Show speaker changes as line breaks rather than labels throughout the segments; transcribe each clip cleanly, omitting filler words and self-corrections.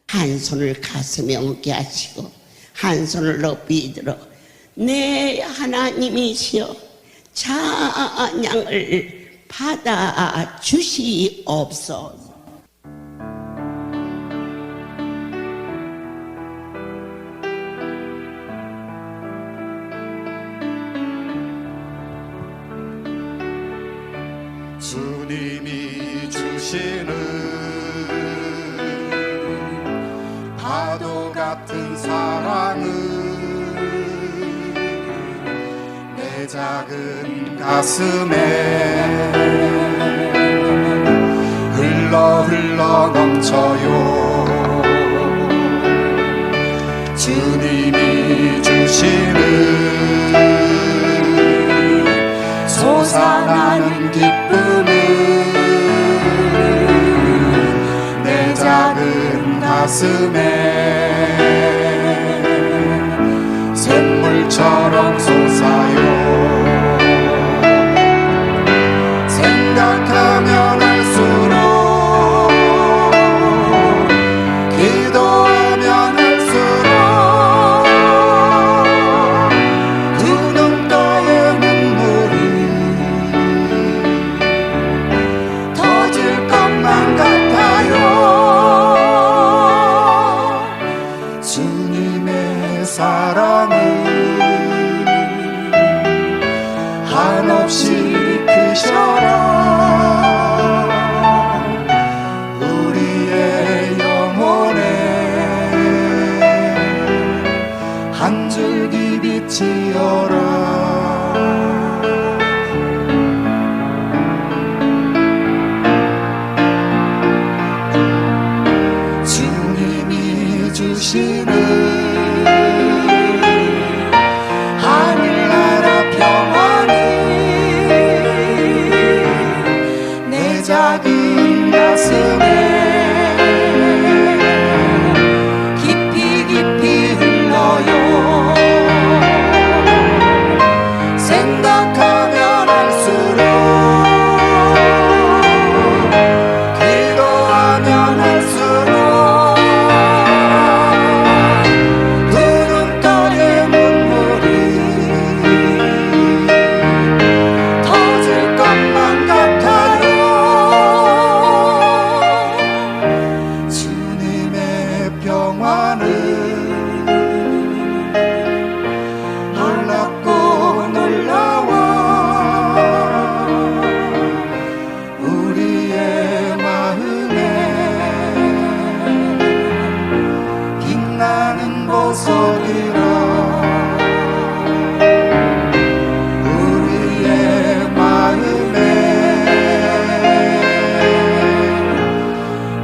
한 손을 가슴에 얹게 하시고 한 손을 높이 들어 내 하나님이시여 찬양을 받아 주시옵소서.
주님이 주시는 파도 같은 사랑은 내 작은 가슴에 흘러 넘쳐요. 주님이 주시는 솟아나는 기쁨은 내 작은 가슴에 샘물처럼 솟아요. 생각하면 할수록 기도하면 할수록 두 눈가에 눈물이 터질 것만 같아요. 주님의 사랑은 한없이 크셔라. 우리의 영혼에 한 줄기 빛이여라. 주님이 주시는 하늘나라 평안이 내 작은 가슴에 깊이 깊이 흘러요. 생각하면 할수록 기도하면 할수록 두 눈가에 눈물이 터질 것만 같아요. 주님의 평화는 놀랍고 놀라워. 우리의 마음에 빛나는 보석이라. 우리의 마음에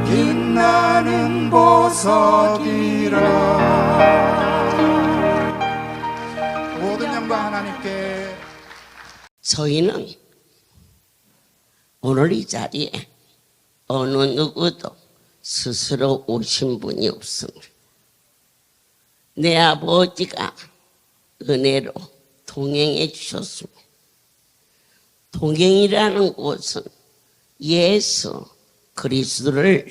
빛나는 보석이라. 모든 영광 하나님께.
저희는 오늘 이 자리에 어느 누구도 스스로 오신 분이 없습니다. 내 아버지가 은혜로 동행해 주셨습니다. 동행이라는 곳은 예수 그리스도를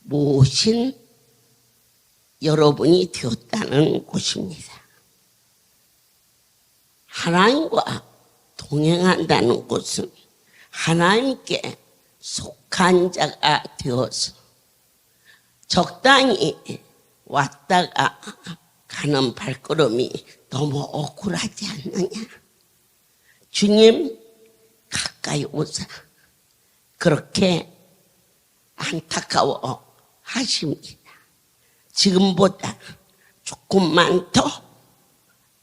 모신 여러분이 되었다는 곳입니다. 하나님과 동행한다는 곳은 하나님께 속한 자가 되어서 적당히 왔다가 가는 발걸음이 너무 억울하지 않느냐. 주님 가까이 오사. 그렇게 안타까워 하십니다. 지금보다 조금만 더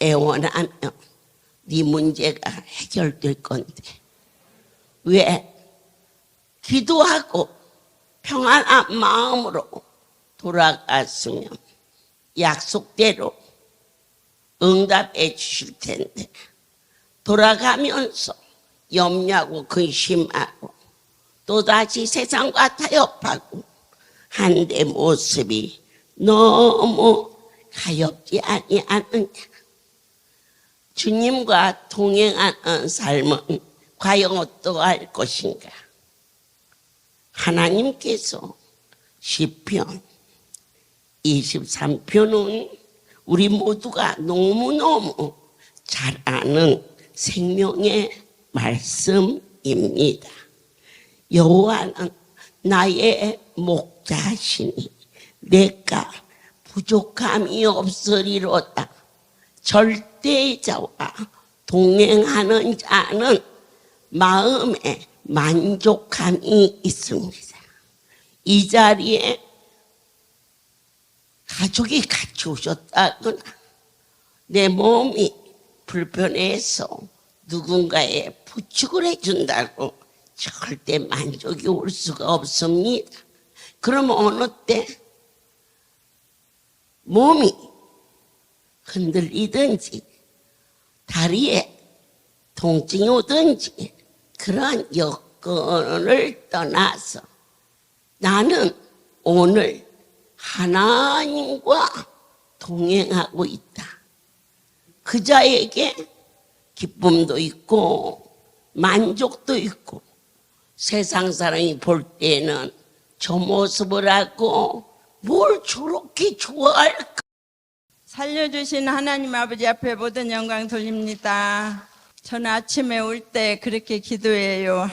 애원하면 네 문제가 해결될 건데 왜 기도하고 평안한 마음으로 돌아갔으면 약속대로 응답해 주실 텐데 돌아가면서 염려하고 근심하고 또다시 세상과 타협하고 한 내 모습이 너무 가엾지 아니하느냐. 주님과 동행하는 삶은 과연 어떠할 것인가. 하나님께서 시편 23표는 우리 모두가 너무너무 잘 아는 생명의 말씀입니다. 여호와는 나의 목자시니 내가 부족함이 없으리로다. 절대자와 동행하는 자는 마음에 만족함이 있습니다. 이 자리에 가족이 같이 오셨다거나 내 몸이 불편해서 누군가의 부축을 해준다고 절대 만족이 올 수가 없습니다. 그러면 어느 때 몸이 흔들리든지 다리에 통증이 오든지 그런 여건을 떠나서 나는 오늘 하나님과 동행하고 있다. 그 자에게 기쁨도 있고 만족도 있고 세상 사람이 볼 때는 저 모습을 하고 뭘 저렇게 좋아할까?
살려주신 하나님 아버지 앞에 모든 영광 돌립니다. 저는 아침에 올 때 그렇게 기도해요.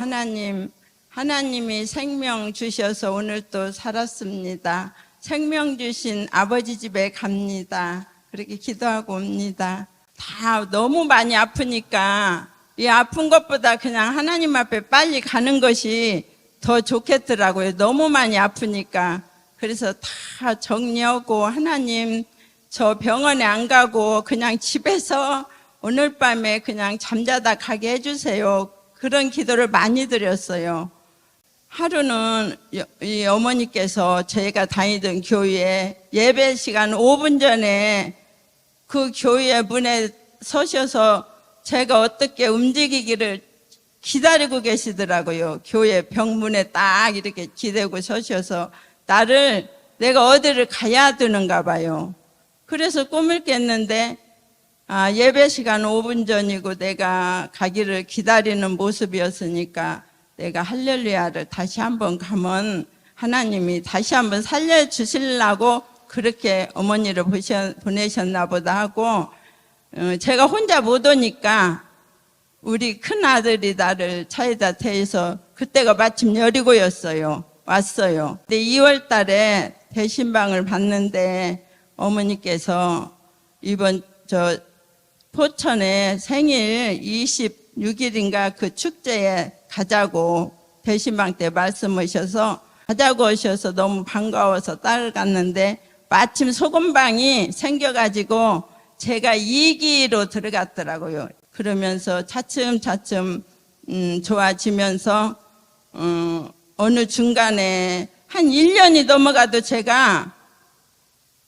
하나님이 생명 주셔서 오늘 또 살았습니다. 생명 주신 아버지 집에 갑니다. 그렇게 기도하고 옵니다. 다 너무 많이 아프니까 이 아픈 것보다 그냥 하나님 앞에 빨리 가는 것이 더 좋겠더라고요. 너무 많이 아프니까. 그래서 다 정리하고 하나님 저 병원에 안 가고 그냥 집에서 오늘 밤에 그냥 잠자다 가게 해주세요. 그런 기도를 많이 드렸어요. 하루는 이 어머니께서 제가 다니던 교회에 예배 시간 5분 전에 그 교회 문에 서셔서 제가 어떻게 움직이기를 기다리고 계시더라고요. 교회 병문에 딱 이렇게 기대고 서셔서 나를 내가 어디를 가야 되는가 봐요. 그래서 꿈을 깼는데 예배 시간 5분 전이고 내가 가기를 기다리는 모습이었으니까 내가 할렐루야를 다시 한번 가면 하나님이 다시 한번 살려주시려고 그렇게 어머니를 보내셨나 보다 하고 제가 혼자 못 오니까 우리 큰아들이 나를 차에다 태워서 그때가 마침 여리고였어요. 왔어요. 근데 2월 달에 대신방을 받는데 어머니께서 이번 포천에 생일 26일인가 그 축제에 가자고 대신방 때 말씀하셔서 가자고 하셔서 너무 반가워서 따라갔는데 마침 소금방이 생겨가지고 제가 2기로 들어갔더라고요. 그러면서 차츰차츰 좋아지면서 어느 중간에 한 1년이 넘어가도 제가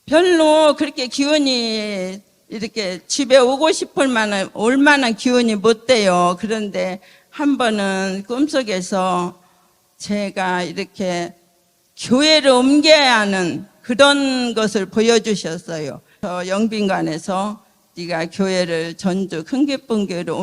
별로 그렇게 기운이 이렇게 집에 오고 싶을 만한 올 만한 기운이 못 돼요. 그런데 한 번은 꿈속에서 제가 이렇게 교회를 옮겨야 하는 그런 것을 보여주셨어요. 저 영빈관에서 네가 교회를 전주 큰기쁨교회로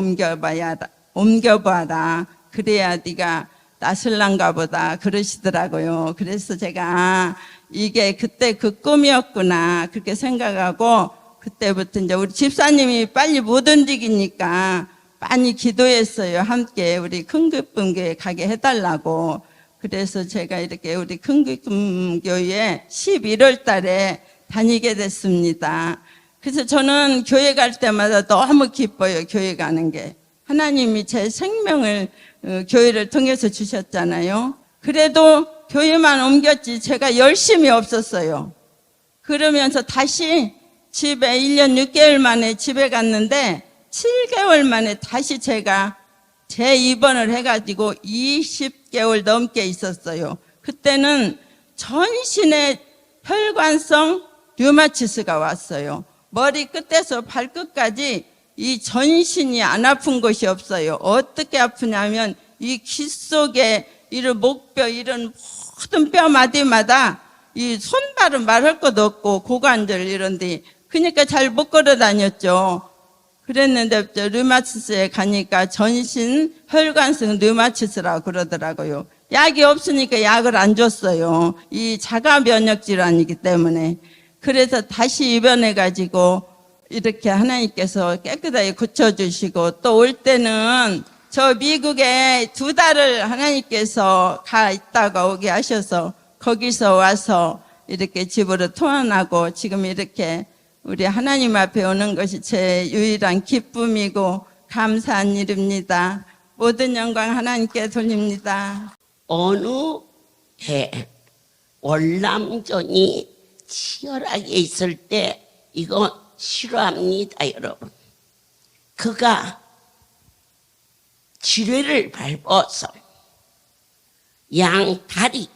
옮겨봐라. 그래야 네가 낫을란가 보다 그러시더라고요. 그래서 제가 이게 그때 그 꿈이었구나 그렇게 생각하고 그때부터 이제 우리 집사님이 빨리 못 움직이니까 많이 기도했어요. 함께 우리 큰기쁨교회 가게 해달라고. 그래서 제가 이렇게 우리 큰기쁨교회에 11월 달에 다니게 됐습니다. 그래서 저는 교회 갈 때마다 너무 기뻐요. 교회 가는 게. 하나님이 제 생명을 교회를 통해서 주셨잖아요. 그래도 교회만 옮겼지 제가 열심히 없었어요. 그러면서 다시 집에 1년 6개월 만에 집에 갔는데 7개월 만에 다시 제가 재입원을 해가지고 20개월 넘게 있었어요. 그때는 전신에 혈관성 류마티스가 왔어요. 머리 끝에서 발끝까지 이 전신이 안 아픈 것이 없어요. 어떻게 아프냐면 이 귀 속에 이런 목뼈 이런 모든 뼈 마디마다 이 손발은 말할 것도 없고 고관절 이런데 그러니까 잘 못 걸어 다녔죠. 그랬는데 류마티스에 가니까 전신 혈관성 류마티스라고 그러더라고요. 약이 없으니까 약을 안 줬어요. 이 자가 면역 질환이기 때문에. 그래서 다시 입원해가지고 이렇게 하나님께서 깨끗하게 고쳐주시고, 또 올 때는 저 미국에 2달을 하나님께서 가 있다가 오게 하셔서 거기서 와서 이렇게 집으로 통환하고 지금 이렇게 우리 하나님 앞에 오는 것이 제 유일한 기쁨이고 감사한 일입니다. 모든 영광 하나님께 돌립니다.
어느 해 월남전이 치열하게 있을 때 이거 싫어합니다, 여러분. 그가 지뢰를 밟아서 양다리,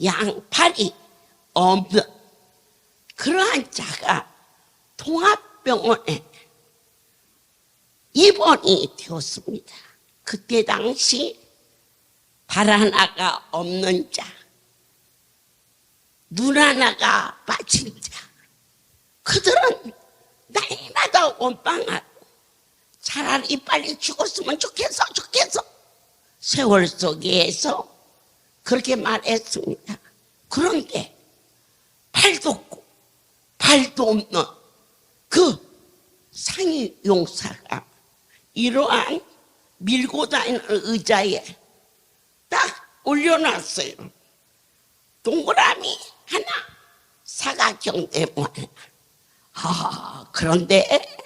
양팔이 없는 그러한 자가 통합병원에 입원이 되었습니다. 그때 당시 발 하나가 없는 자, 눈 하나가 빠진 자, 그들은 날마다 원망하고 차라리 빨리 죽었으면 좋겠어 세월 속에서 그렇게 말했습니다. 그런데 팔도 없고 발도 없는 그 상위 용사가 이러한 밀고 다니는 의자에 딱 올려놨어요. 동그라미 하나, 사각형 네모네. 그런데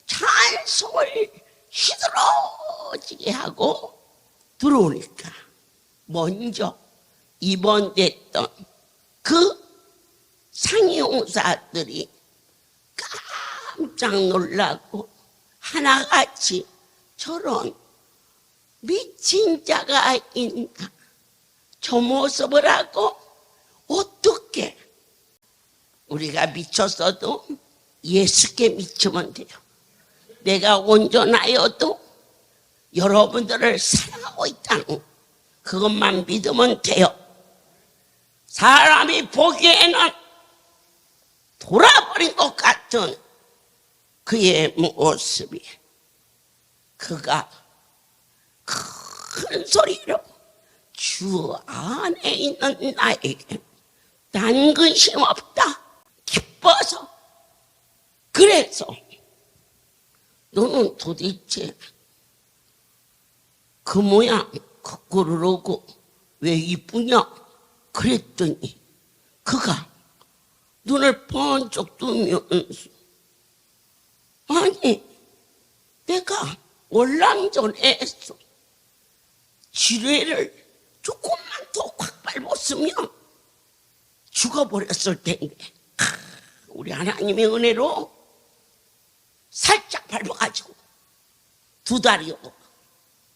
찬송을 시들어지게 하고 들어오니까 먼저 입원됐던 그 상용사들이 깜짝 놀라고 하나같이 저런 미친 자가 있나, 저 모습을 하고 어떻게 우리가 미쳤어도 예수께 미치면 돼요. 내가 온전하여도 여러분들을 사랑하고 있다는 그것만 믿으면 돼요. 사람이 보기에는 돌아버린 것 같은 그의 모습이, 그가 큰 소리로 주 안에 있는 나에게 난 근심 없다, 기뻐서. 그래서 너는 도대체 그 모양 거꾸로 오고 왜 이쁘냐 그랬더니 그가 눈을 번쩍 뜨면서, 아니 내가 월남전에 지뢰를 조금만 더 꽉 밟았으면 죽어버렸을 텐데, 우리 하나님의 은혜로 살짝 밟아가지고 2다리요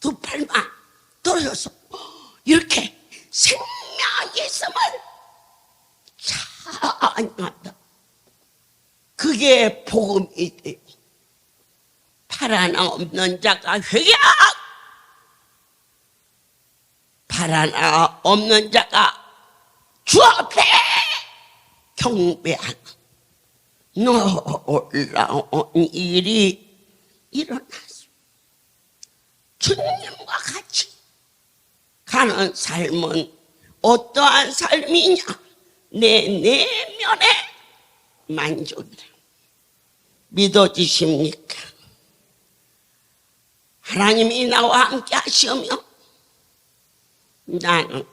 2팔만 떨어져서 이렇게 생명이 있음을 찬양한다. 그게 복음이 돼요. 팔 하나 없는 자가 회개하고 팔 하나 없는 자가 주 앞에 경배하는 놀라운 일이 일어났습니다. 주님과 같이 가는 삶은 어떠한 삶이냐? 내 내면의 만족이다. 믿어지십니까? 하나님이 나와 함께 하시면 나는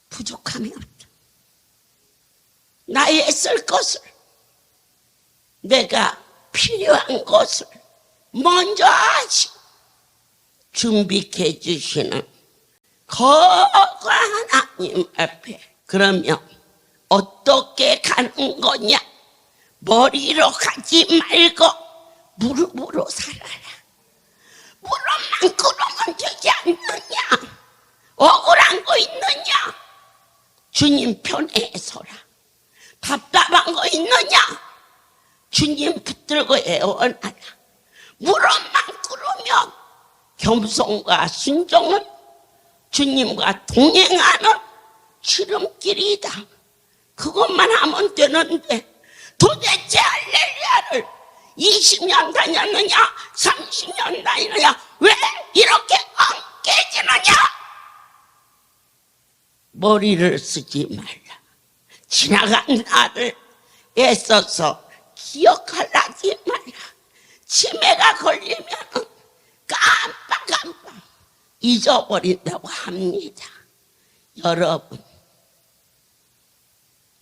부족함이 없다. 나의 쓸 것을, 내가 필요한 것을 먼저 하시고 준비해 주시는 거룩한 하나님 앞에, 그러면 어떻게 가는 거냐? 머리로 가지 말고 무릎으로 살아라. 무릎만 꿇으면 되지 않느냐? 억울한 거 있느냐? 주님 편에 서라. 답답한 거 있느냐? 주님 붙들고 애원하라. 무릎만 꿇으면 겸손과 순종은 주님과 동행하는 지름길이다. 그것만 하면 되는데 도대체 할렐루야를 20년 다녔느냐 30년 다녔느냐 왜 이렇게 안 깨지느냐? 머리를 쓰지 말라. 지나간 나를 애써서 기억하려지 말라. 치매가 걸리면 깜빡 잊어버린다고 합니다. 여러분,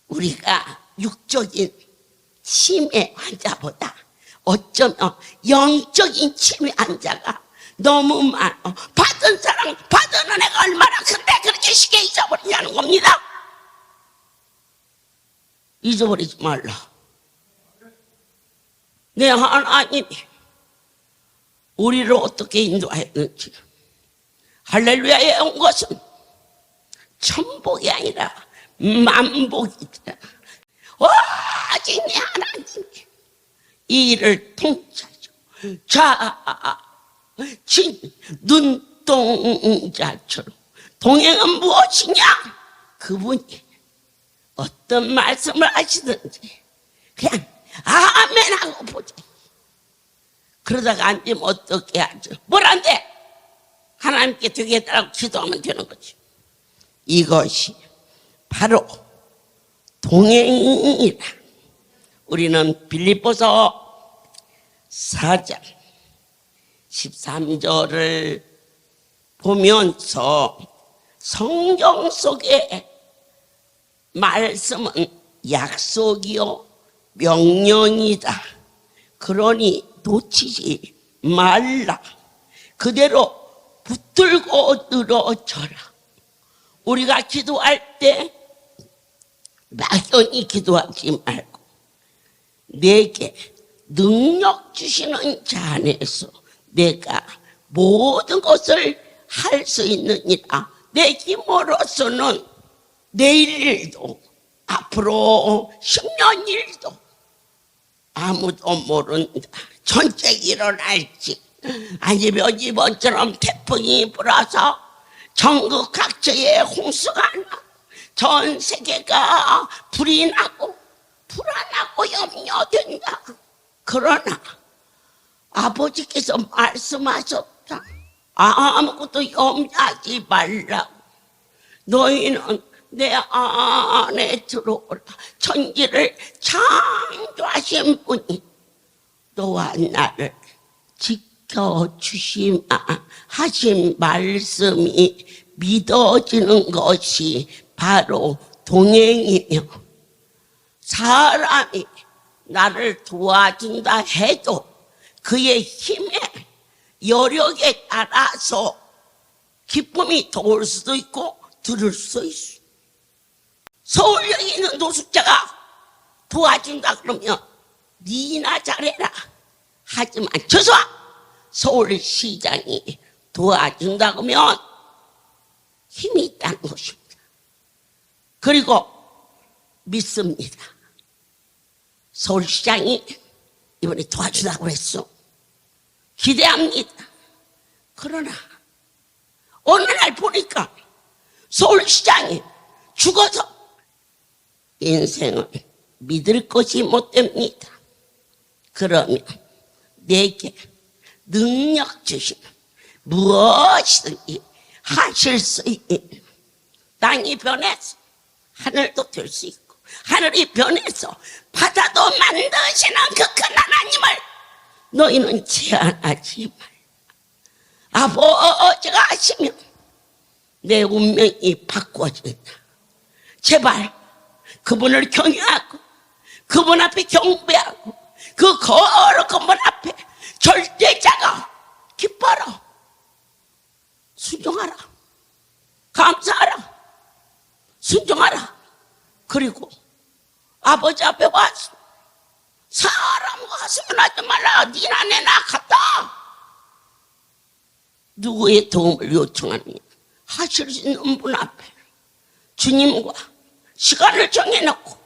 우리가 육적인 치매 환자보다 어쩌면 영적인 치매 환자가 너무 많아. 받은 사랑, 받은 은혜가 얼마나 큰데 그렇게 쉽게 잊어버리냐는 겁니다. 잊어버리지 말라. 내 하나님이 우리를 어떻게 인도하였는지. 할렐루야에 온 것은 천복이 아니라 만복이다. 오직 내 하나님이 이 일을 통치하죠. 눈동자처럼 동행은 무엇이냐? 그분이 어떤 말씀을 하시든지 그냥 아멘 하고 보자. 그러다가 안 되면 어떻게 하죠? 뭘 안 돼? 하나님께 되겠다라고 기도하면 되는 거지. 이것이 바로 동행이라. 우리는 빌립보서 4장 13절을 보면서 성경 속의 말씀은 약속이요 명령이다. 그러니 놓치지 말라. 그대로 붙들고 늘어져라. 우리가 기도할 때 막연히 기도하지 말고 내게 능력 주시는 자 안에서 내가 모든 것을 할 수 있느니라. 내 힘으로서는 내일 일도 앞으로 10년 일도 아무도 모른다. 전쟁이 일어날지 아니면 이번처럼 태풍이 불어서 전국 각지에 홍수가 나 전 세계가 불이 나고 불안하고 염려된다. 그러나 아버지께서 말씀하셨다. 아무것도 염려하지 말라고. 너희는 내 안에 들어오라. 천지를 창조하신 분이 너와 나를 지켜주시마 하신 말씀이 믿어지는 것이 바로 동행이며, 사람이 나를 도와준다 해도 그의 힘에 여력에 따라서 기쁨이 더 올 수도 있고 들을 수도 있어. 서울역에 있는 노숙자가 도와준다 그러면 니나 잘해라. 하지만 저수와 서울시장이 도와준다 그러면 힘이 있다는 것입니다. 그리고 믿습니다. 서울시장이 이번에 도와준다고 했어. 기대합니다. 그러나 어느 날 보니까 서울시장이 죽어서 인생을 믿을 것이 못 됩니다. 그러면 내게 능력 주시면 무엇이든지 하실 수 있는, 땅이 변해서 하늘도 될 수 있고 하늘이 변해서 바다도 만드시는 그 큰 하나님을 너희는 제한하지 말라. 아버지가 하시면 내 운명이 바꿔진다. 제발 그분을 경외하고 그분 앞에 경배하고 그 거룩한 분 앞에 절대자가 기뻐라. 순종하라. 감사하라. 순종하라. 그리고 아버지 앞에 와서 사람과 가슴을 하지 말라. 니나 내나 같다. 누구의 도움을 요청하느냐? 하실 수 있는 분 앞에 주님과 시간을 정해놓고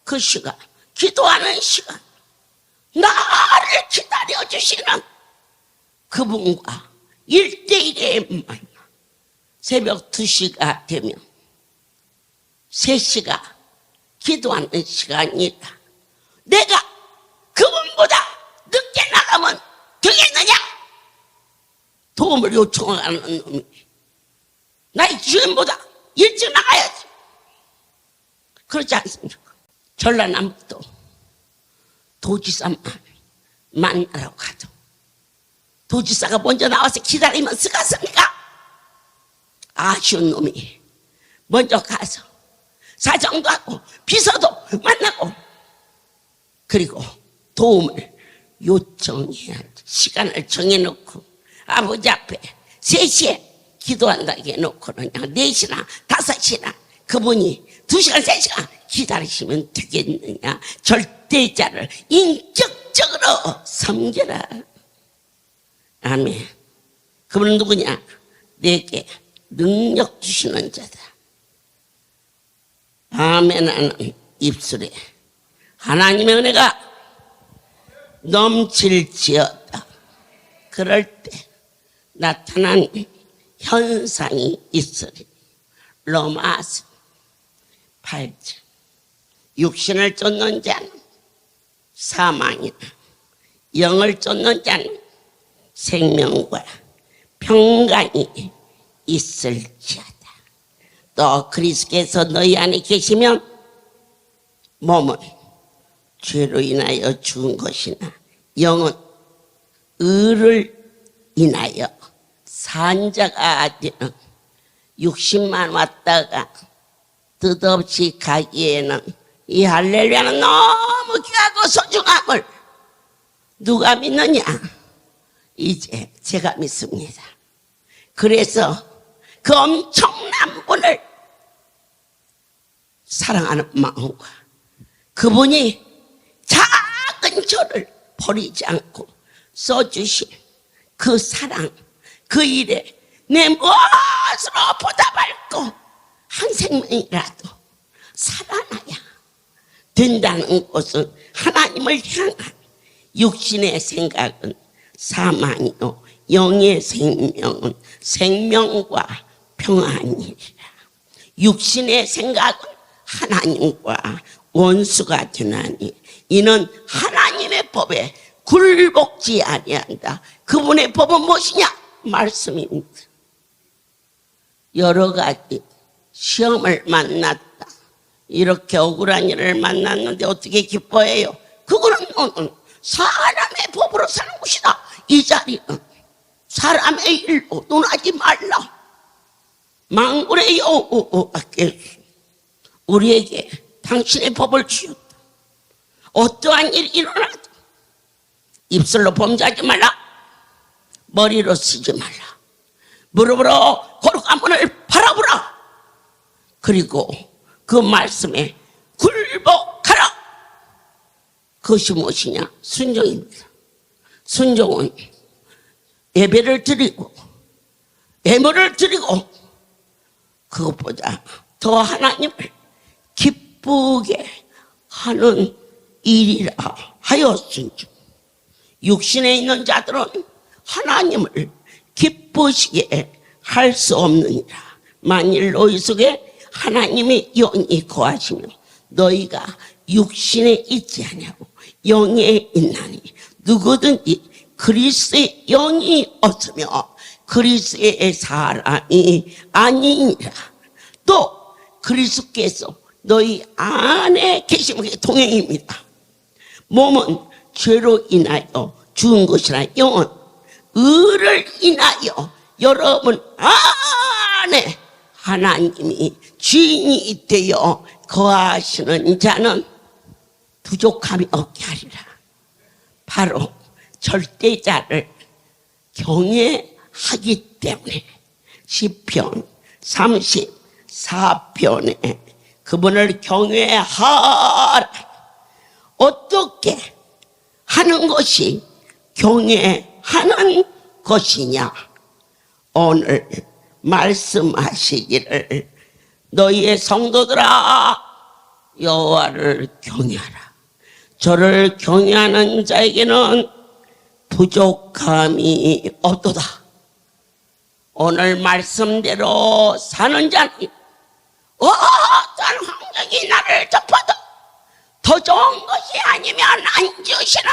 그 시간, 기도하는 시간, 나를 기다려주시는 그분과 1대1의 만남. 새벽 2시가 되면 3시가 기도하는 시간이다. 내가 그분보다 늦게 나가면 되겠느냐? 도움을 요청하는 놈이 나의 주인보다 일찍 나가야지. 그렇지 않습니까? 전라남도 도지사 만나러 가죠. 도지사가 먼저 나와서 기다리면 쓰겠습니까? 아쉬운 놈이 먼저 가서 사정도 하고 비서도 만나고 그리고 도움을 요청해야 시간을 정해놓고 아버지 앞에 3시에 기도한다고 해놓고는 그냥 4시나 5시나 그분이 2시간 3시간 기다리시면 되겠느냐. 절대자를 인격적으로 섬겨라. 아멘. 그분은 누구냐? 내게 능력 주시는 자다. 아멘 하는 입술에 하나님의 은혜가 넘칠지어다. 그럴 때 나타난 현상이 있으리. 로마서 8절. 육신을 쫓는 자는 사망이나 영을 쫓는 자는 생명과 평강이 있을지어다. 또 그리스도께서 너희 안에 계시면 몸은 죄로 인하여 죽은 것이나 영은 의를 인하여 산 자가 되는 육신만 왔다가 뜻없이 가기에는 이 할렐루야는 너무 귀하고 소중함을 누가 믿느냐? 이제 제가 믿습니다. 그래서 그 엄청난 분을 사랑하는 마음과 그분이 작은 저를 버리지 않고 써주신 그 사랑, 그 일에 내 무엇으로 보답할 거 한 생명이라도 살아나야 된다는 것은 하나님을 향한 육신의 생각은 사망이요 영의 생명은 생명과 평안이라. 육신의 생각은 하나님과 원수가 되나니 이는 하나님의 법에 굴복지 아니한다. 그분의 법은 무엇이냐? 말씀입니다. 여러 가지 시험을 만났다. 이렇게 억울한 일을 만났는데 어떻게 기뻐해요? 그거는 너는 사람의 법으로 사는 것이다. 이 자리는 사람의 일로 논하지 말라. 만군의 여호와께서 우리에게 당신의 법을 주셨다. 어떠한 일이 일어나도 입술로 범죄하지 말라. 머리로 쓰지 말라. 무릎으로 거룩한 문을 바라보라. 그리고 그 말씀에 굴복하라. 그것이 무엇이냐? 순종입니다. 순종은 예배를 드리고 예물을 드리고 그것보다 더 하나님을 기쁘게 하는 일이라 하였으니 육신에 있는 자들은 하나님을 기쁘시게 할 수 없느니라. 만일 너희 속에 하나님의 영이 거하시며 너희가 육신에 있지 아니하고 영에 있나니 누구든지 그리스도의 영이 없으며 그리스도의 사람이 아니니라. 또 그리스도께서 너희 안에 계시면 동행입니다. 몸은 죄로 인하여 죽은 것이라 영은 의를 인하여 여러분 안에 하나님이 주인이 되어 거하시는 자는 부족함이 없게 하리라. 바로 절대자를 경외하기 때문에 시편 34편에 그분을 경외하라. 어떻게 하는 것이 경외하는 것이냐? 오늘 말씀하시기를 너희의 성도들아 여호와를 경외하라. 저를 경외하는 자에게는 부족함이 없도다. 오늘 말씀대로 사는 자는 어떤 환경이 나를 덮어도 더 좋은 것이 아니면 안 주시는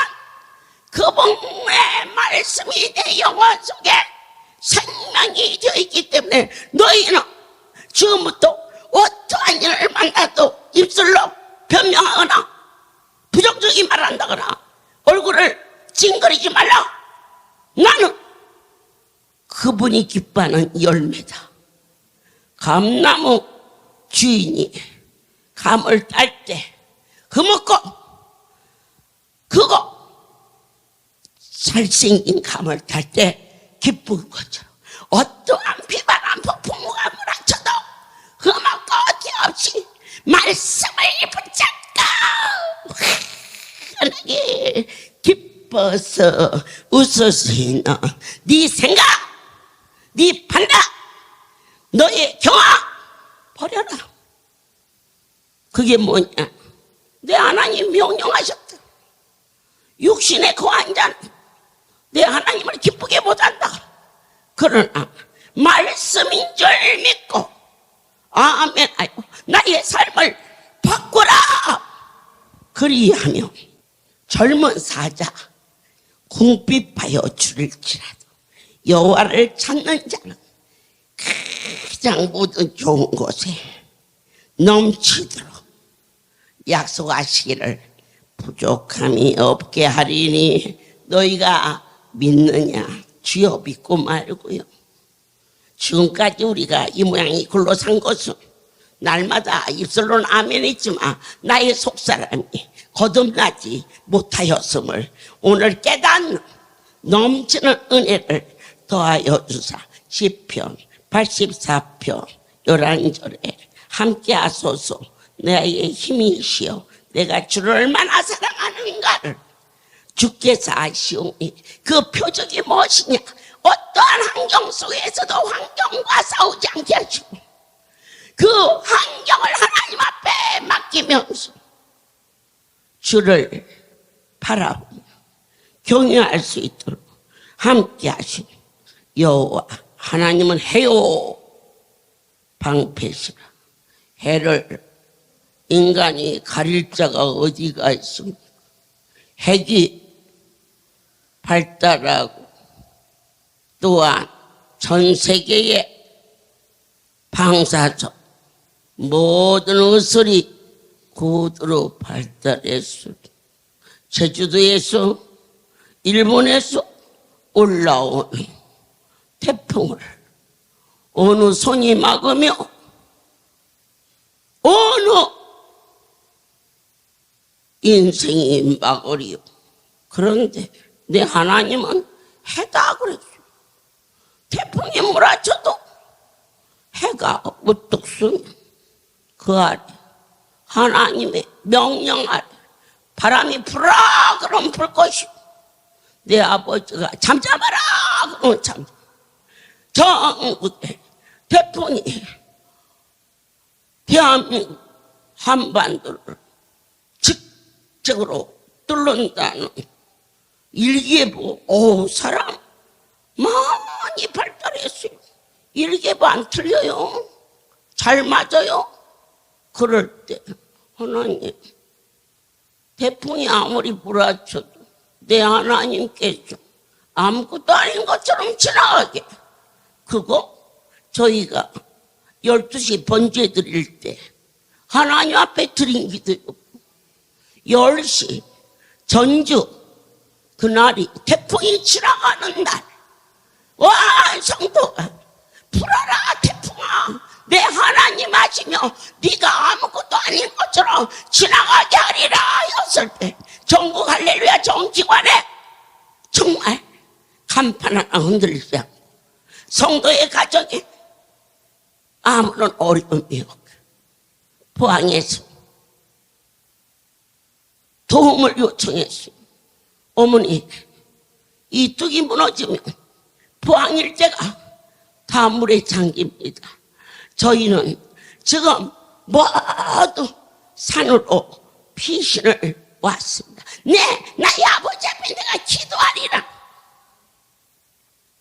그분의 말씀이 내 영혼 속에 생명이 되어 있기 때문에 너희는 지금부터 어떠한 일을 만나도 입술로 변명하거나 부정적인 말한다거나 얼굴을 찡그리지 말라. 나는 그분이 기뻐하는 열매다. 감나무 주인이 감을 딸 때 그 먹고 그거 잘생긴 감을 딸 때 기쁜 것처럼 어떠한 비바람 폭풍우가 몰아쳐도 그 먹고 어찌없이 말씀을 붙잡고 환하게 기뻐서 웃으시는 네 생각, 네 판단, 너의 경험 버려라. 그게 뭐냐? 내 하나님 명령하셨다. 육신에 거한 자는 내 하나님을 기쁘게 못한다. 그러나 말씀인 줄 믿고 아멘하여 나의 삶을 바꾸라. 그리하며 젊은 사자 궁핍하여 줄일지라도 여호와를 찾는 자는 가장 모든 좋은 곳에 넘치도록 약속하시기를 부족함이 없게 하리니 너희가 믿느냐? 주여 믿고 말고요. 지금까지 우리가 이 모양이 굴러 산 것은 날마다 입술로는 아멘 했지만 나의 속사람이 거듭나지 못하였음을 오늘 깨닫는 넘치는 은혜를 더하여 주사. 시편 84편 11절에 함께 하소서. 나의 힘이시여 내가 주를 얼마나 사랑하는가를 주께서 아시오니 그 표적이 무엇이냐? 어떠한 환경 속에서도 환경과 싸우지 않게 하시고 그 환경을 하나님 앞에 맡기면서 주를 바라보며 경외할 수 있도록 함께 하시는 여호와 하나님은 해요 방패시라. 해를 인간이 가릴 자가 어디가 있습니까? 핵이 발달하고 또한 전 세계의 방사선 모든 의술이 고도로 발달했습니다. 제주도에서 일본에서 올라온 태풍을 어느 손이 막으며 어느 인생이 막으리요. 그런데 내 하나님은 해다 그랬어요. 태풍이 몰아쳐도 해가 우뚝 서면 그 아래 하나님의 명령 아래 바람이 불어 그러면 불 것이고 내 아버지가 잠잠하라 그러면 잠잠. 전국에 태풍이 대한민국 한반도를 직접으로 뚫는다는 일기예보. 오, 사람 많이 발달했어요. 일기예보 안 틀려요. 잘 맞아요. 그럴 때 하나님 태풍이 아무리 몰아쳐도 내 하나님께서 아무것도 아닌 것처럼 지나가게. 그거 저희가 12시 번제 드릴 때 하나님 앞에 드린 기도요. 10시 전주 그날이 태풍이 지나가는 날. 와, 성도가 풀어라 태풍아. 내 하나님 하시며 네가 아무것도 아닌 것처럼 지나가게 하리라 했을 때 전국 할렐루야 정기관에 정말 간판 하나 흔들리지 않고 성도의 가정에 아무런 어려움이 없고 포항에서 도움을 요청했어요. 어머니, 이 뚝이 무너지면 포항 일대가 다 물에 잠깁니다. 저희는 지금 모두 산으로 피신을 왔습니다. 나의 아버지 앞에 내가 기도하리라.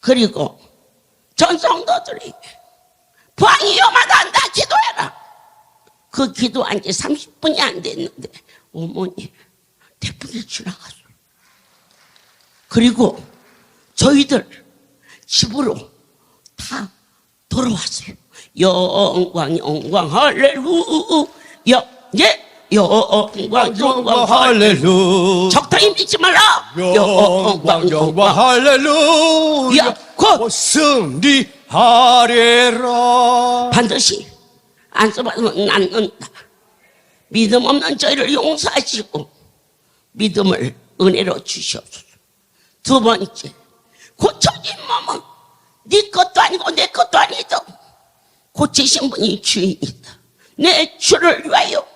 그리고 전 성도들이 포항이 위험하다 기도해라. 그 기도한 지 30분이 안 됐는데 어머니 태풍이 지나갔어요. 그리고 저희들 집으로 다 돌아왔어요. 영광 영광 할렐루야. 예, 영광 영광
할렐루야.
적당히 믿지 말라.
영광 할렐루야.
야, 곧
승리하리라.
반드시 안수받으면 낫는다. 믿음 없는 저희를 용서하시고 믿음을 은혜로 주시옵소서. 두 번째, 고쳐진 몸은 네 것도 아니고 내 것도 아니도 고치신 분이 주인이다. 내 주를 위하여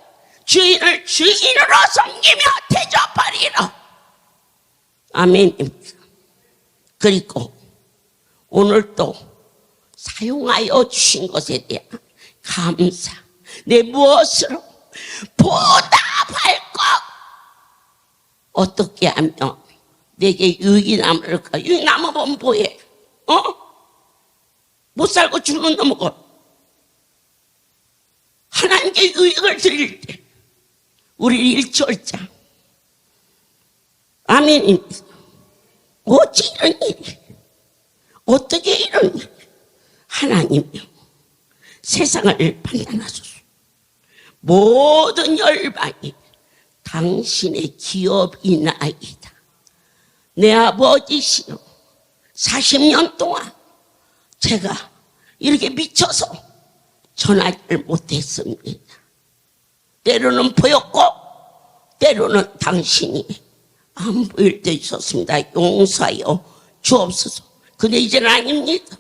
주인을 주인으로 섬기며 대접하리라. 아멘입니다. 그리고 오늘 또 사용하여 주신 것에 대한 감사, 내 무엇으로 보답할까? 어떻게 하면 내게 유익이 남을까? 유익 남으면 뭐해? 못 살고 죽는 놈은 하나님께 유익을 드릴 때 우리 일절장 아멘입니다. 어찌 이런 일이, 어떻게 이런 일이? 하나님이요, 세상을 판단하소서. 모든 열방이 당신의 기업이나이다. 내 아버지시여, 40년 동안 제가 이렇게 미쳐서 전하지를 못했습니다. 때로는 보였고 때로는 당신이 안 보일 때 있었습니다. 용서하여 주옵소서. 근데 이제는 아닙니다.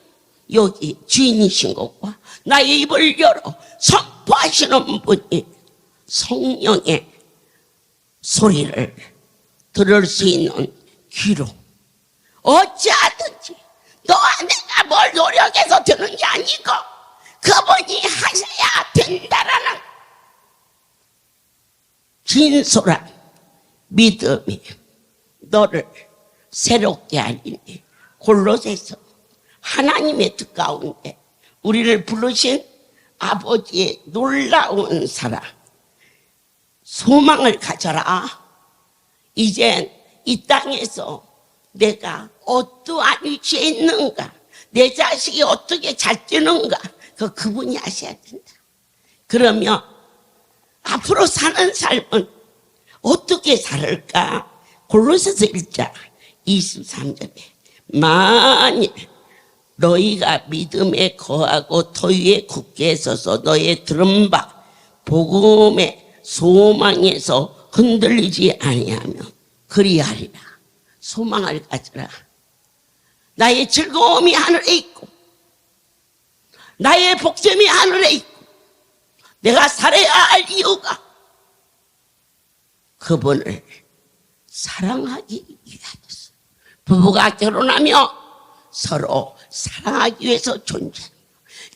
여기 주인이신 것과 나의 입을 열어 선포하시는 분이 성령의 소리를 들을 수 있는 귀로 어찌하든지 너와 내가 뭘 노력해서 되는 게 아니고 그분이 하셔야 된다라는 진솔한 믿음이 너를 새롭게 하리니 골로새서 하나님의 뜻 가운데 우리를 부르신 아버지의 놀라운 사랑, 소망을 가져라. 이젠 이 땅에서 내가 어떠한 위치에 있는가, 내 자식이 어떻게 잘 되는가, 그분이 아셔야 된다. 그러면 앞으로 사는 삶은 어떻게 살을까? 골로새서 1장 23절에 만일 너희가 믿음에 거하고 터위에 굳게 서서 너의 들은 바 복음의 소망에서 흔들리지 아니하면 그리하리라. 소망을 가져라. 나의 즐거움이 하늘에 있고 나의 복됨이 하늘에 있고 내가 살아야 할 이유가 그분을 사랑하기 위하여서. 부부가 결혼하며 서로 사랑하기 위해서 존재하며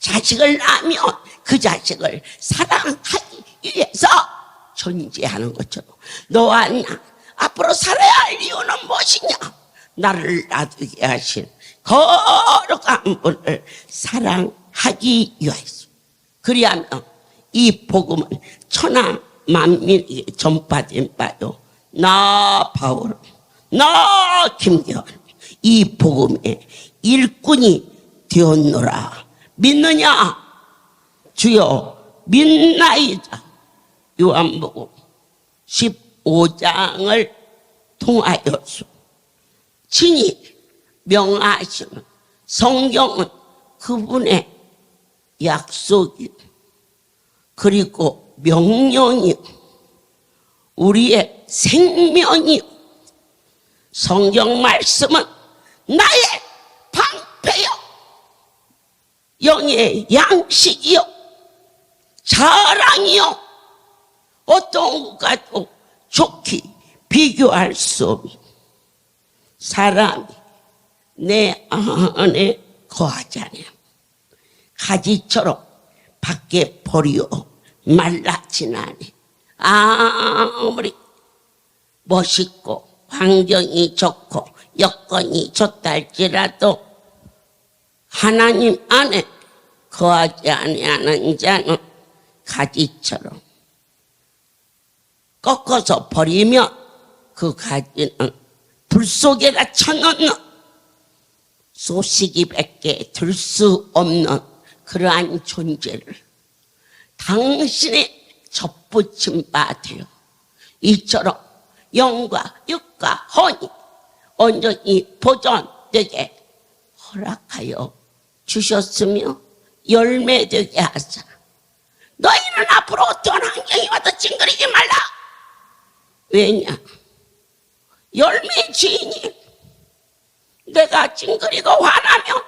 자식을 낳으면 그 자식을 사랑하기 위해서 존재하는 것처럼 너와 나 앞으로 살아야 할 이유는 무엇이냐? 나를 놔두게 하신 거룩한 분을 사랑하기 위하여서. 그리하면 이 복음은 천하 만민에게 전파된 바요. 나 바울, 나 김기환 이 복음의 일꾼이 되었노라. 믿느냐? 주여 믿나이다. 요한복음 15장을 통하여서 친히 명하시는 성경은 그분의 약속이 그리고 명령이 우리의 생명이 성경 말씀은 나의 방패요 영의 양식이요 자랑이요 어떤 것과도 좋게 비교할 수 없는 사람이 내 안에 거하자냐 가지처럼 밖에 버리어 말라지나니 아무리 멋있고 환경이 좋고 여건이 좋다 할지라도 하나님 안에 거하지 아니하는 자는 가지처럼 꺾어서 버리면 그 가지는 불 속에다 쳐넣는 소시기밖에 들 수 없는 그러한 존재를 당신의 접붙임 바 되어 이처럼 영과 육과 혼이 온전히 보존되게 허락하여 주셨으며 열매되게 하사 너희는 앞으로 어떠한 환경이 와도 찡그리지 말라. 왜냐? 열매의 주인이 내가 찡그리고 화나면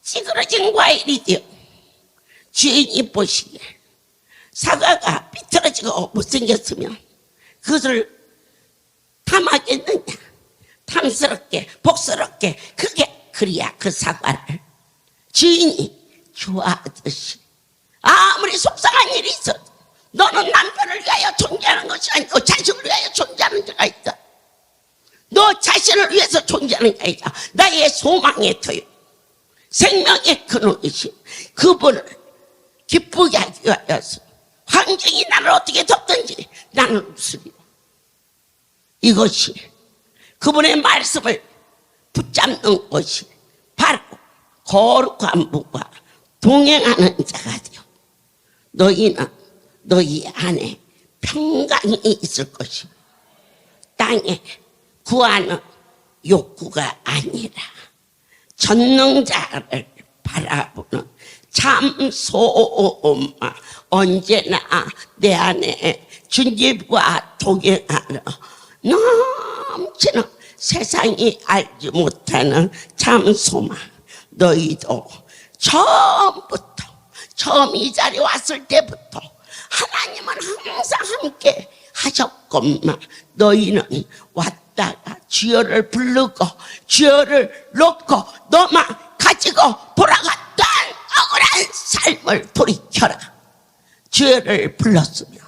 찌그러진 과일이 되어 주인이 보시기에 사과가 비틀어지고 못생겼으면 그것을 탐하겠느냐? 탐스럽게 복스럽게 그게 그래야 그 사과를 주인이 좋아하듯이 아무리 속상한 일이 있어도 너는 남편을 위하여 존재하는 것이 아니고 자식을 위하여 존재하는 자가 있다. 너 자신을 위해서 존재하는 게 아니라 나의 소망의 토요 생명의 근원이신 그분을 기쁘게 하기 위하여서 환경이 나를 어떻게 덮든지 나는 웃으리라. 이것이 그분의 말씀을 붙잡는 것이 바로 거룩한 분과 동행하는 자가 되어 너희는 너희 안에 평강이 있을 것이고 땅에 구하는 욕구가 아니라 전능자를 바라보는 참 소마 언제나 내 안에 주님과 동행하는 넘치는 세상이 알지 못하는 참 소망 너희도 처음 이 자리에 왔을 때부터 하나님은 항상 함께 하셨건만 너희는 왔다가 주여를 부르고 주여를 놓고 너만 가지고 돌아갔던 억울한 삶을 돌이켜라. 주여를 불렀으며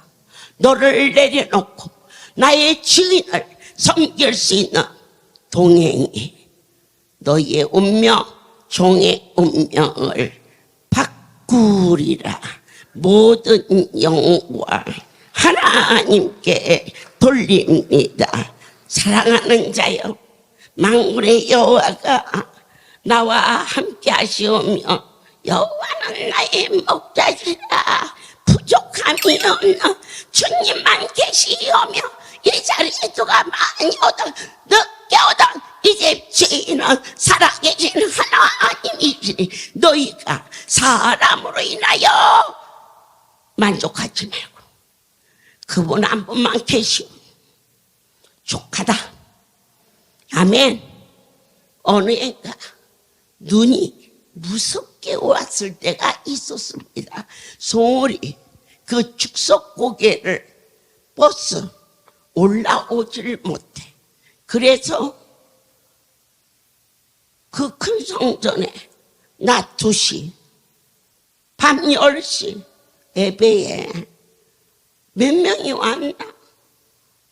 너를 내려놓고 나의 주인을 섬길 수 있는 동행이 너희의 운명 종의 운명을 바꾸리라. 모든 영광 하나님께 돌립니다. 사랑하는 자여 만군의 여호와가 나와 함께 하시오며 여호와는 나의 목자시라 부족함이 없는 주님만 계시오며 이 자리에 누가 많이 오든 늦게 오든 이 집 주인은 살아계신 하나님이시니 너희가 사람으로 인하여 만족하지 말고 그분 한 분만 계시오 족하다. 아멘. 어느 애가 눈이 무섭게 왔을 때가 있었습니다. 송월이 그 축석 고개를 버스 올라오질 못해. 그래서 그 큰 성전에 낮 2시 밤 10시 예배에 몇 명이 왔나?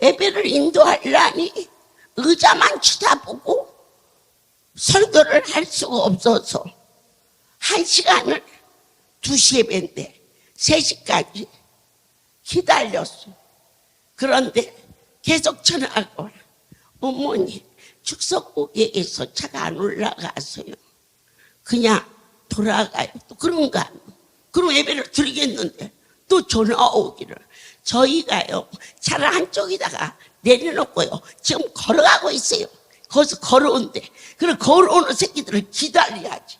예배를 인도하려니 의자만 쳐다보고 설교를 할 수가 없어서 1시간을 2시 예배인데 3시까지 기다렸어요. 그런데 계속 전화가 오라. 어머니 축석고개에서 차가 안 올라가서요. 그냥 돌아가요. 또 그런가 하면 그럼 예배를 드리겠는데 또 전화 오기를 저희가요 차를 한쪽에다가 내려놓고요 지금 걸어가고 있어요. 거기서 걸어온대. 그럼 걸어오는 새끼들을 기다려야지.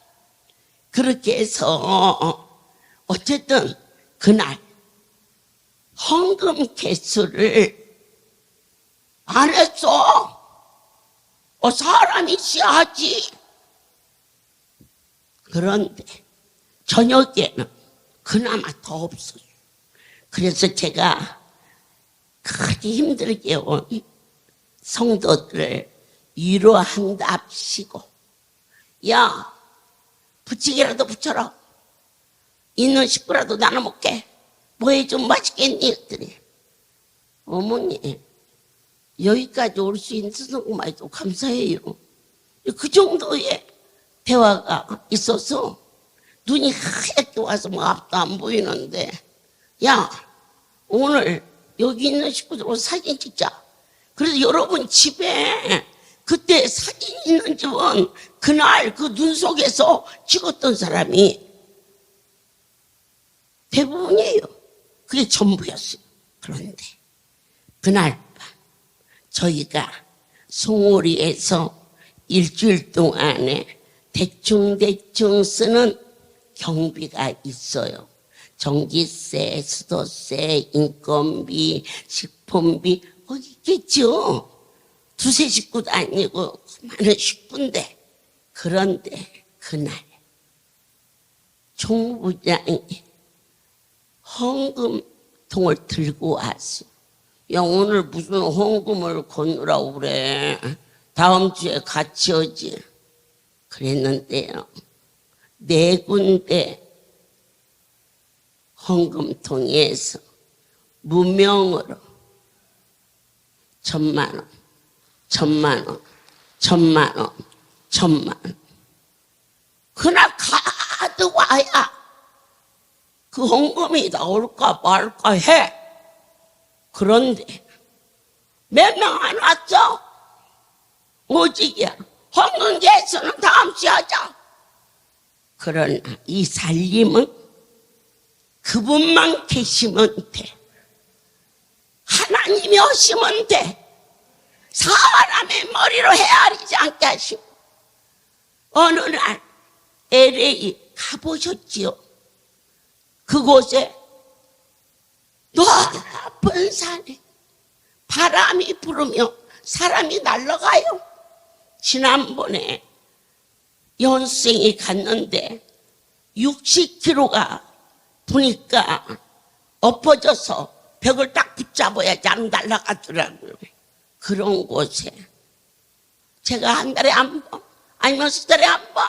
그렇게 해서 어쨌든 그날 헌금 개수를 안 했어. 사람이 있어야지. 그런데 저녁에는 그나마 더 없어요. 그래서 제가 크게 힘들게 온 성도들을 위로한답시고 야 부치기라도 붙여라. 있는 식구라도 나눠 먹게. 뭐 해 좀 맛있겠니? 했더니 어머니 여기까지 올 수 있는 것만 해도 감사해요. 그 정도의 대화가 있어서 눈이 하얗게 와서 뭐 앞도 안 보이는데 야 오늘 여기 있는 식구들 사진 찍자. 그래서 여러분 집에 그때 사진 있는 집은 그날 그 눈 속에서 찍었던 사람이 대부분이에요. 그게 전부였어요. 그런데 그날 밤 저희가 송오리에서 일주일 동안에 대충 쓰는 경비가 있어요. 전기세, 수도세, 인건비, 식품비 있겠죠. 두세 식구도 아니고 많은 식구인데, 그런데 그날 총부장이 헌금통을 들고 왔어요. 야, 오늘 무슨 헌금을 건너라고 그래. 다음 주에 같이 오지. 그랬는데요, 4군데 헌금통에서 무명으로 1,000만 원, 1,000만 원, 1,000만 원, 1,000만 원. 그날 가득 와야 그 헌금이 나올까 말까 해. 그런데 몇 명 안 왔죠? 오직이야. 헌금 개수는 다음 주에 하자. 그러나 이 살림은 그분만 계시면 돼. 하나님이 오시면 돼. 사람의 머리로 헤아리지 않게 하시고. 어느 날 LA 가보셨지요? 그곳에 높은 산에 바람이 불으며 사람이 날아가요. 지난번에 연수생이 갔는데 60km가 부니까 엎어져서 벽을 딱 붙잡아야지 안 날아가더라고요. 그런 곳에 제가 한 달에 한 번, 아니면 2달에 한 번,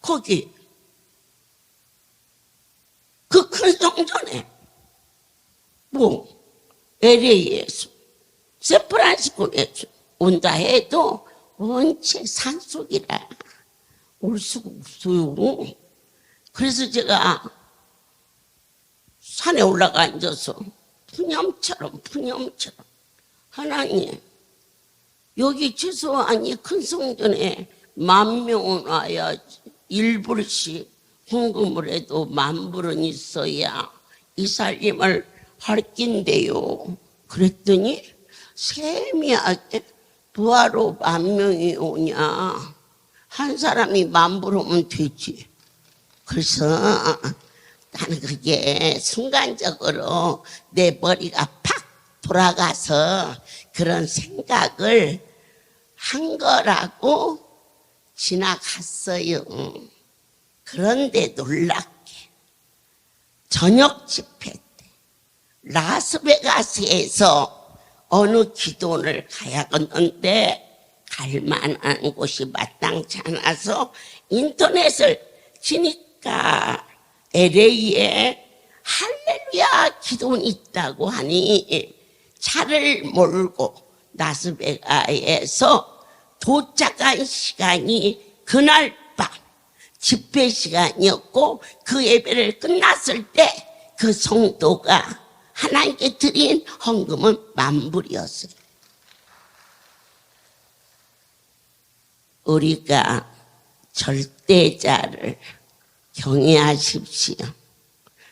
거기 그 큰 성전에 LA에서 샌프란시스코에서 온다 해도 원체 산속이라 올 수가 없어요. 그래서 제가 산에 올라가 앉아서 푸념처럼 하나님, 여기 최소한 이 큰 성전에 10,000명은 와야지. 1불씩 헌금을 해도 10,000불은 있어야 이 살림을 할 낀데요. 그랬더니 세미하게 부하로 10,000명이 오냐, 한 사람이 10,000불 오면 되지. 그래서 나는 그게 순간적으로 내 머리가 팍 돌아가서 그런 생각을 한 거라고 지나갔어요. 그런데 놀랍게 저녁 집회 때 라스베가스에서 어느 기도원을 가야겠는데 갈 만한 곳이 마땅치 않아서 인터넷을 치니까 LA에 할렐루야 기도원이 있다고 하니 차를 몰고 라스베가스에서 도착한 시간이 그날 밤 집회 시간이었고, 그 예배를 끝났을 때 그 성도가 하나님께 드린 헌금은 10,000불이었어요. 우리가 절대자를 경외하십시오.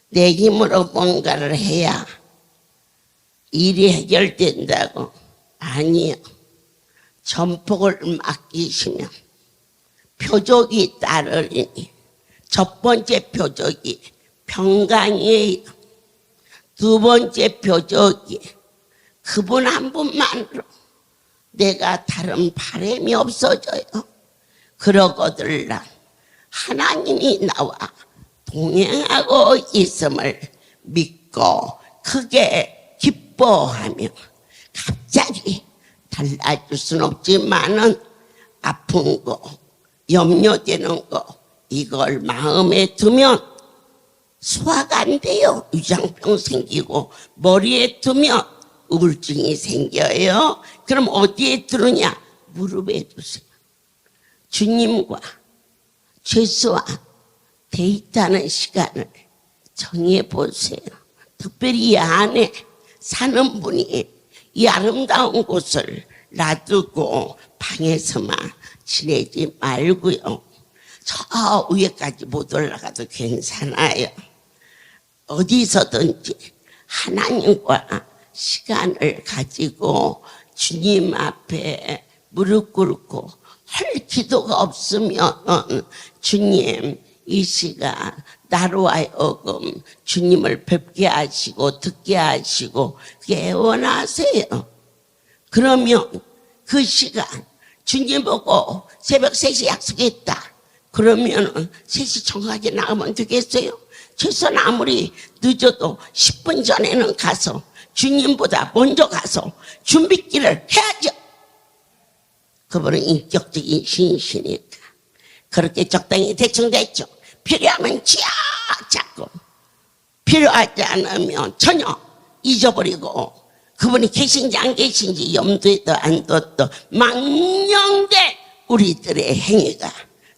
내 힘으로 뭔가를 해야 일이 해결된다고. 아니요. 전폭을 맡기시면 표적이 따르리니, 첫 번째 표적이 평강이에요. 두 번째 표적이 그분 한 분만으로 내가 다른 바람이 없어져요. 그러거들 난 하나님이 나와 동행하고 있음을 믿고 크게 기뻐하며, 갑자기 달라질 수는 없지만은 아픈 거, 염려되는 거, 이걸 마음에 두면 소화가 안 돼요. 위장병 생기고, 머리에 두면 우울증이 생겨요. 그럼 어디에 두느냐? 무릎에 두세요. 주님과 최소한 데이트하는 시간을 정해보세요. 특별히 이 안에 사는 분이 이 아름다운 곳을 놔두고 방에서만 지내지 말고요. 저 위에까지 못 올라가도 괜찮아요. 어디서든지 하나님과 시간을 가지고 주님 앞에 무릎 꿇고 할 기도가 없으면 주님 이 시간 나로 하여금 주님을 뵙게 하시고 듣게 하시고 깨워나세요. 그러면 그 시간 주님 보고 새벽 3시 약속했다. 그러면 3시 정각에 나가면 되겠어요? 최소한 아무리 늦어도 10분 전에는 가서 주님보다 먼저 가서 준비길을 해야죠. 그분은 인격적인 신이시니까 그렇게 적당히 대충 됐죠. 필요하면 쫙 잡고 필요하지 않으면 전혀 잊어버리고 그분이 계신지 안 계신지 염두에도 안 뒀던 망령된 우리들의 행위가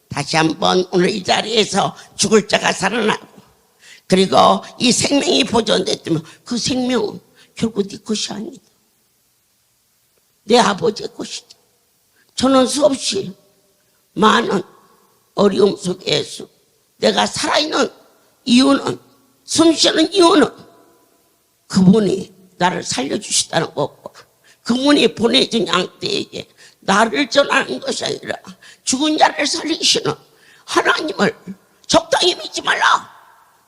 다시 한번 오늘 이 자리에서 죽을 자가 살아나고 그리고 이 생명이 보존됐다면 그 생명은 결국 네 것이 아니다. 내 아버지의 것이다. 저는 수없이 많은 어려움 속에서 내가 살아있는 이유는 숨쉬는 이유는 그분이 나를 살려주시다는 것과 그분이 보내준 양떼에게 나를 전하는 것이 아니라 죽은 자를 살리시는 하나님을 적당히 믿지 말라.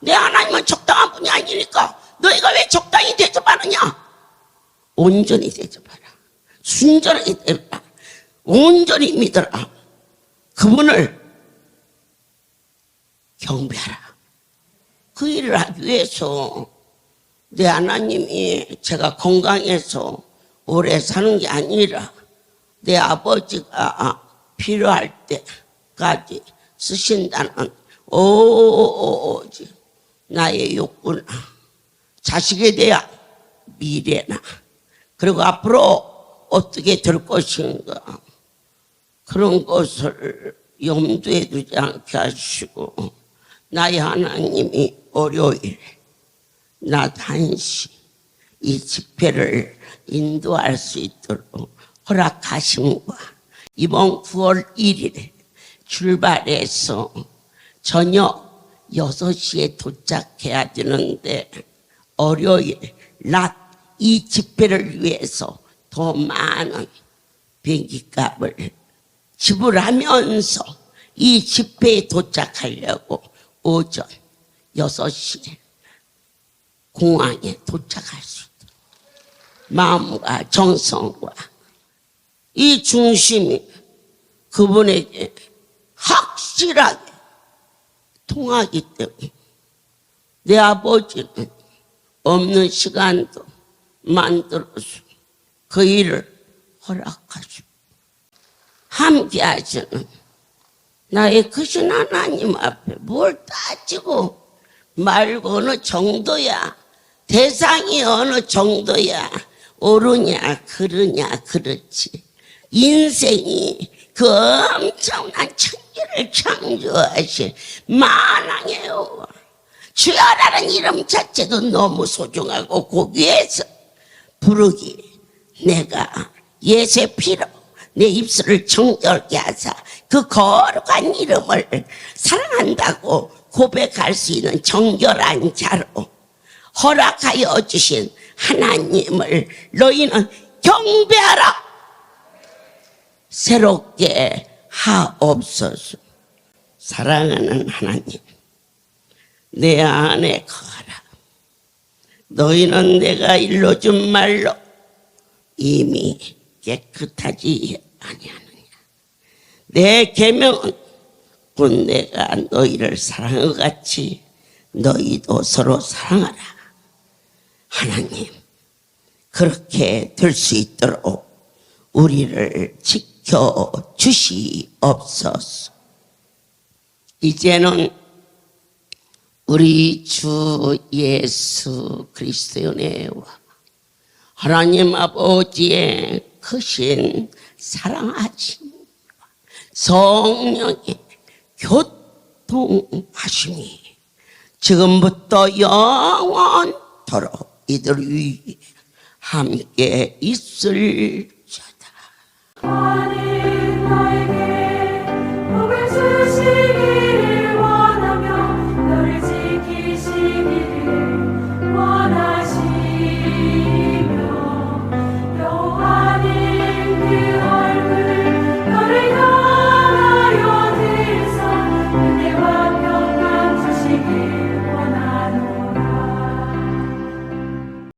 내 하나님은 적당한 분이 아니니까 너희가 왜 적당히 대접하느냐. 온전히 대접하라. 순전하게 대접하라. 온전히 믿어라. 그분을 경배하라. 그 일을 하기 위해서 내 하나님이 제가 건강해서 오래 사는 게 아니라 내 아버지가 필요할 때까지 쓰신다는 오직 나의 욕구나 자식에 대한 미래나 그리고 앞으로 어떻게 될 것인가 그런 것을 염두에 두지 않게 하시고 나의 하나님이 월요일 낮 1시 이 집회를 인도할 수 있도록 허락하심과 이번 9월 1일에 출발해서 저녁 6시에 도착해야 되는데 월요일 낮 이 집회를 위해서 더 많은 비행기값을 지불하면서 이 집회에 도착하려고 오전 6시에 공항에 도착할 수 있도록 마음과 정성과 이 중심이 그분에게 확실하게 통하기 때문에 내 아버지는 없는 시간도 만들어서 그 일을 허락하시고 함께 하시는 나의 크신 하나님 앞에 뭘 따지고 말고 어느 정도야 대상이 어느 정도야 옳으냐 그르냐 그렇지 인생이 그 엄청난 천지를 창조하신 만왕의 주여라는 이름 자체도 너무 소중하고 고귀해서 부르기 내가 예수의 피로 내 입술을 정결케 하사 그 거룩한 이름을 사랑한다고 고백할 수 있는 정결한 자로 허락하여 주신 하나님을 너희는 경배하라. 새롭게 하옵소서. 사랑하는 하나님, 내 안에 거하라. 너희는 내가 일러준 말로 이미 깨끗하지 아니하느냐. 내 계명은 곧 내가 너희를 사랑한 것 같이 너희도 서로 사랑하라. 하나님, 그렇게 될 수 있도록 우리를 지켜주시옵소서. 이제는 우리 주 예수 그리스도의 은혜와 하나님 아버지의 크신 사랑하심 성령의 교통하심이 지금부터 영원토록 이들 위에 함께 있을지어다.